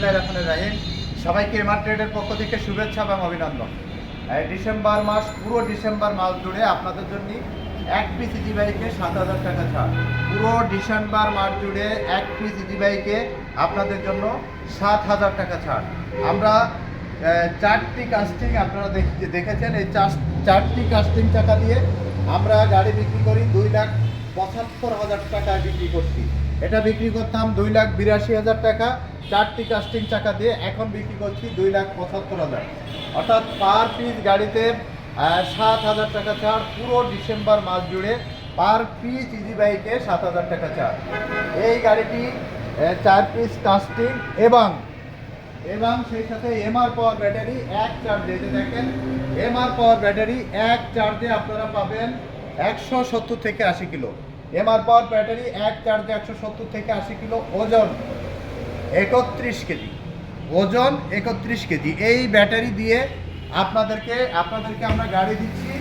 বিসমিল্লাহির রহমানির রহিম। সবাইকে এমআর ট্রেডের পক্ষ থেকে শুভেচ্ছা এবং অভিনন্দন। ডিসেম্বর মাস, পুরো ডিসেম্বর মাস জুড়ে আপনাদের জন্য এক পিস ইজি বাইকে 7,000 টাকা ছাড়। পুরো ডিসেম্বর মাস জুড়ে এক পিস ইজি বাইকে আপনাদের জন্য 7,000 টাকা ছাড়। আমরা চারটি কাস্টিং আপনারা দেখেছেন, এই চারটি কাস্টিং টাকা দিয়ে আমরা গাড়ি বিক্রি করি 2,75,000 টাকায় বিক্রি করছি। এটা বিক্রি করতাম 2,82,000 টাকা, চারটি কাস্টিং চাকা দিয়ে এখন বিক্রি করছি 2,75,000। অর্থাৎ পার পিস গাড়িতে 7,000 টাকা ছাড়। পুরো ডিসেম্বর মাস জুড়ে পার পিস ইজি বাইকে 7,000 টাকা ছাড়। এই গাড়িটি 4 পিস কাস্টিং এবং সেই সাথে এমআর পাওয়ার ব্যাটারি এক চার্জে, দেখেন এমআর পাওয়ার ব্যাটারি এক চার্জে আপনারা পাবেন 170 থেকে 80 কিলো। এমআর পাওয়ার ব্যাটারি এক চার্জে 170 থেকে 80 কিলো, ওজন 31 কেজি, ওজন 31 কেজি। এই ব্যাটারি দিয়ে আপনাদেরকে আমরা গাড়ি দিচ্ছি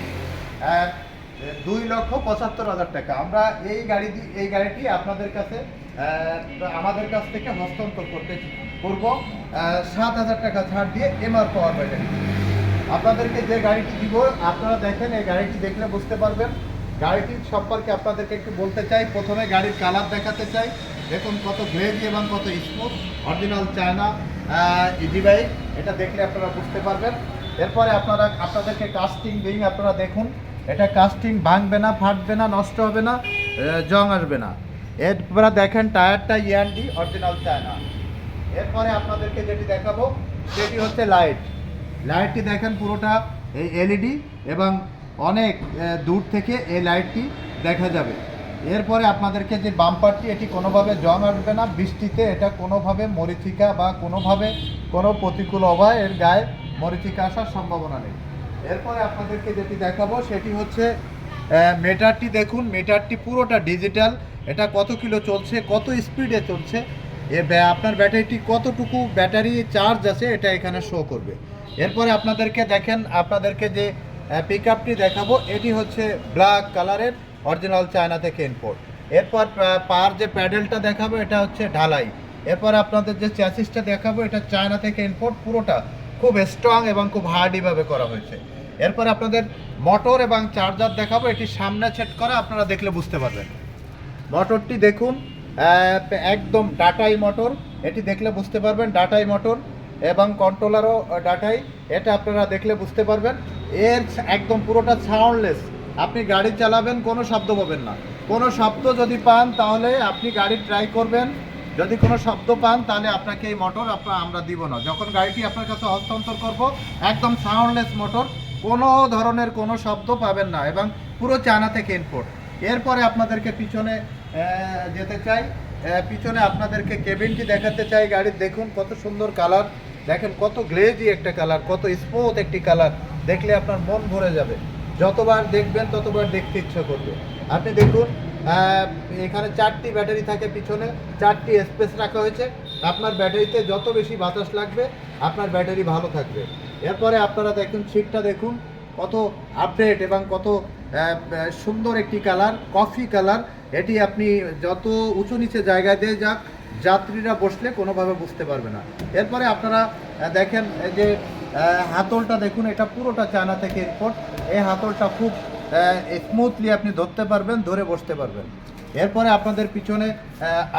2,75,000 টাকা। আমরা এই গাড়িটি আপনাদের কাছে আমাদের কাছ থেকে হস্তান্তর করব 7,000 টাকা ছাড় দিয়ে এমআর পাওয়ার ব্যাটারি। আপনাদেরকে যে গাড়িটি দিব আপনারা দেখেন, এই গাড়িটি দেখলে বুঝতে পারবেন। গাড়িটির সম্পর্কে আপনাদেরকে একটু বলতে চাই। প্রথমে গাড়ির কালার দেখাতে চাই। দেখুন কত গ্লেজি এবং কত smooth, original China easy bike. এটা দেখলে আপনারা বুঝতে পারবেন। এরপরে আপনাদেরকে কাস্টিং রিং আপনারা দেখুন, এটা কাস্টিং ভাঙবে না, ফাটবে না, নষ্ট হবে না, জং আসবে না। এরপরে দেখেন টায়ারটা ইয়ান্ডি অরিজিনাল চায়না। এরপরে আপনাদেরকে যেটি দেখাবো সেটি হচ্ছে লাইটটি দেখেন পুরোটা এই এলইডি এবং অনেক দূর থেকে এই লাইটটি দেখা যাবে। এরপরে আপনাদেরকে যে বাম্পারটি, এটি কোনোভাবে জং আসবে না, বৃষ্টিতে এটা কোনোভাবে মরিচিকা বা কোনো প্রতিকূল অবস্থায় এর গায়ে মরিচিকা আসার সম্ভাবনা নেই। এরপরে আপনাদেরকে যেটি দেখাবো সেটি হচ্ছে মিটারটি দেখুন, মিটারটি পুরোটা ডিজিটাল। এটা কত কিলো চলছে, কত স্পিডে চলছে, আপনার ব্যাটারিটি কতটুকু ব্যাটারি চার্জ আছে এটা এখানে শো করবে। এরপরে আপনাদেরকে যে পিক আপটি দেখাবো এটি হচ্ছে ব্ল্যাক কালারের, অরিজিনাল চায়না থেকে ইম্পোর্ট। এরপর পার যে প্যাডেলটা দেখাবো এটা হচ্ছে ঢালাই। এরপর আপনাদের যে চ্যাসিসটা দেখাবো এটা চায়না থেকে ইম্পোর্ট, পুরোটা খুব স্ট্রং এবং খুব হার্ডিভাবে করা হয়েছে। এরপর আপনাদের মোটর এবং চার্জার দেখাবো, এটি সামনে সেট করা, আপনারা দেখলে বুঝতে পারবেন। মোটরটি দেখুন একদম ডাটাই মোটর, এটি দেখলে বুঝতে পারবেন ডাটাই মোটর এবং কন্ট্রোলারও ডাটাই, এটা আপনারা দেখলে বুঝতে পারবেন। এর একদম পুরোটা সাউন্ডলেস, আপনি গাড়ি চালাবেন কোনো শব্দ পাবেন না। কোনো শব্দ যদি পান তাহলে আপনি গাড়ি ট্রাই করবেন, যদি কোনো শব্দ পান তাহলে আপনাকে এই মোটর আমরা দিব না। যখন গাড়িটি আপনার কাছে হস্তান্তর করব একদম সাউন্ডলেস মোটর, কোনো ধরনের কোনো শব্দ পাবেন না এবং পুরো চায়না থেকে ইম্পোর্ট। এরপরে আপনাদেরকে পিছনে যেতে চাই, পিছনে আপনাদেরকে কেবিনটি দেখাতে চাই গাড়ির। দেখুন কত সুন্দর কালার, দেখেন কত গ্লেজি একটা কালার, কত স্মুথ একটি কালার, দেখলে আপনার মন ভরে যাবে। যতবার দেখবেন ততবার দেখতে ইচ্ছা করবে। আপনি দেখুন এখানে 4টি ব্যাটারি থাকে, পিছনে 4টি স্পেস রাখা হয়েছে। আপনার ব্যাটারিতে যত বেশি বাতাস লাগবে আপনার ব্যাটারি ভালো থাকবে। এরপরে আপনারা দেখুন সিটটা দেখুন কত আপডেট এবং কত সুন্দর একটি কালার, কফি কালার। এটি আপনি যত উঁচু নিচে জায়গায় দিয়ে যাক যাত্রীরা বসলে কোনোভাবে বুঝতে পারবে না। এরপরে আপনারা দেখেন এই যে হাতলটা দেখুন, এটা পুরোটা চায়না থেকে ইম্পোর্ট। এই হাতলটা খুব স্মুথলি আপনি ধরতে পারবেন, ধরে বসতে পারবেন। এরপরে আপনাদের পিছনে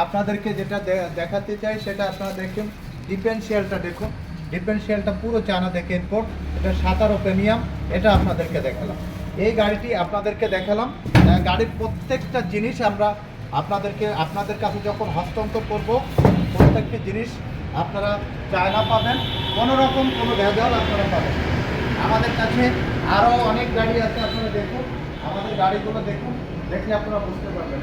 আপনাদেরকে যেটা দেখাতে চাই সেটা আপনারা দেখুন, ডিফারেন্সিয়ালটা দেখুন, ডিফারেন্সিয়ালটা পুরো চায়না থেকে ইম্পোর্ট। এটা 17 প্রিমিয়াম, এটা আপনাদেরকে দেখালাম। এই গাড়িটি আপনাদেরকে দেখালাম। গাড়ির প্রত্যেকটা জিনিস আমরা আপনাদের কাছে যখন হস্তান্তর করব প্রত্যেকটি জিনিস আপনারা চায়না পাবেন, কোনো রকম কোনো ভেজাল আপনারা পাবেন। আমাদের কাছে আরও অনেক গাড়ি আছে, আপনারা দেখুন আমাদের গাড়িগুলো দেখুন, দেখলে আপনারা বুঝতে পারবেন।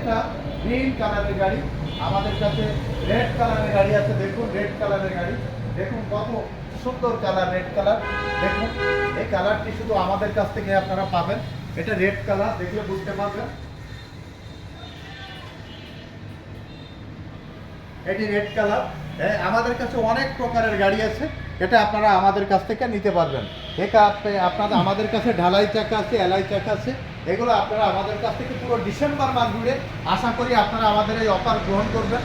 এটা গ্রিন কালারের গাড়ি, আমাদের কাছে রেড কালারের গাড়ি আছে। দেখুন রেড কালারের গাড়ি, দেখুন কত সুন্দর কালার, রেড কালার। দেখুন এই কালারটি শুধু আমাদের কাছ থেকে আপনারা পাবেন। এটা রেড কালার, দেখলে বুঝতে পারবেন। এটি রেড কালার। আমাদের কাছে অনেক প্রকারের গাড়ি আছে, এটা আপনারা আমাদের কাছ থেকে নিতে পারবেন। আমাদের কাছে ঢালাই চাকা আছে, এলাই চাকা আছে, এগুলো আপনারা আমাদের কাছ থেকে পুরো ডিসেম্বর মাস জুড়ে আশা করি আপনারা আমাদের এই অফার গ্রহণ করবেন।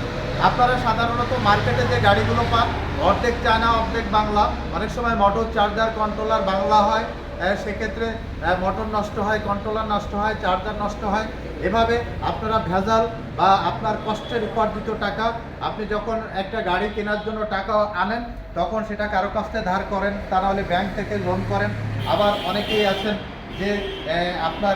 আপনারা সাধারণত মার্কেটে যে গাড়িগুলো পান অর্ধেক চায়না অর্ধেক বাংলা, অনেক সময় মোটর চার্জার কন্ট্রোলার বাংলা হয়, সেক্ষেত্রে মোটর নষ্ট হয়, কন্ট্রোলার নষ্ট হয়, চার্জার নষ্ট হয়। এভাবে আপনারা ভেজাল বা আপনার কষ্টের উপার্জিত টাকা, আপনি যখন একটা গাড়ি কেনার জন্য টাকা আনেন তখন সেটা কারো কাছ থেকে ধার করেন, তা নাহলে ব্যাংক থেকে লোন করেন। আবার অনেকেই আছেন যে আপনার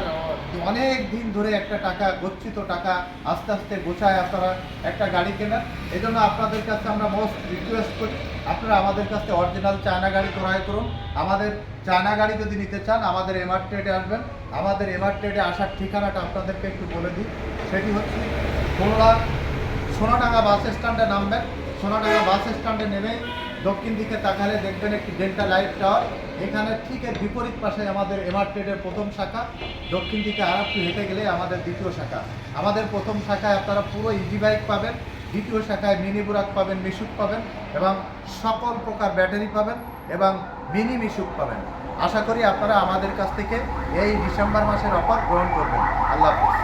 অনেক দিন ধরে একটা টাকা, গচ্ছিত টাকা আস্তে আস্তে গোছায় আপনারা একটা গাড়ি কেনেন। এই জন্য আপনাদের কাছে আমরা মোস্ট রিকোয়েস্ট করি, আপনারা আমাদের কাছে অরিজিনাল চায়না গাড়ি ক্রয় করুন। আমাদের চায়না গাড়ি যদি নিতে চান আমাদের এমআর ট্রেডে আসবেন। আমাদের এমআর ট্রেডে আসার ঠিকানাটা আপনাদেরকে একটু বলে দিই। সেটি হচ্ছে খুলনা সোনাডাঙ্গা বাস স্ট্যান্ডে নামবেন। সোনাডাঙ্গা বাস স্ট্যান্ডে নেমেই দক্ষিণ দিকে তাকালে দেখবেন একটি ডেল্টা লাইট টাওয়ার। এখানে ঠিক এর বিপরীত পাশে আমাদের এমআর ট্রেডের প্রথম শাখা, দক্ষিণ দিকে আর একটু হেঁটে গেলে আমাদের দ্বিতীয় শাখা। আমাদের প্রথম শাখায় আপনারা পুরো ইজি বাইক পাবেন, দ্বিতীয় শাখায় মিনি বুরাক পাবেন, মিশুক পাবেন এবং সকল প্রকার ব্যাটারি পাবেন এবং মিনি মিশুক পাবেন। আশা করি আপনারা আমাদের কাছ থেকে এই ডিসেম্বর মাসের অফার গ্রহণ করবেন। আল্লাহ হাফেজ।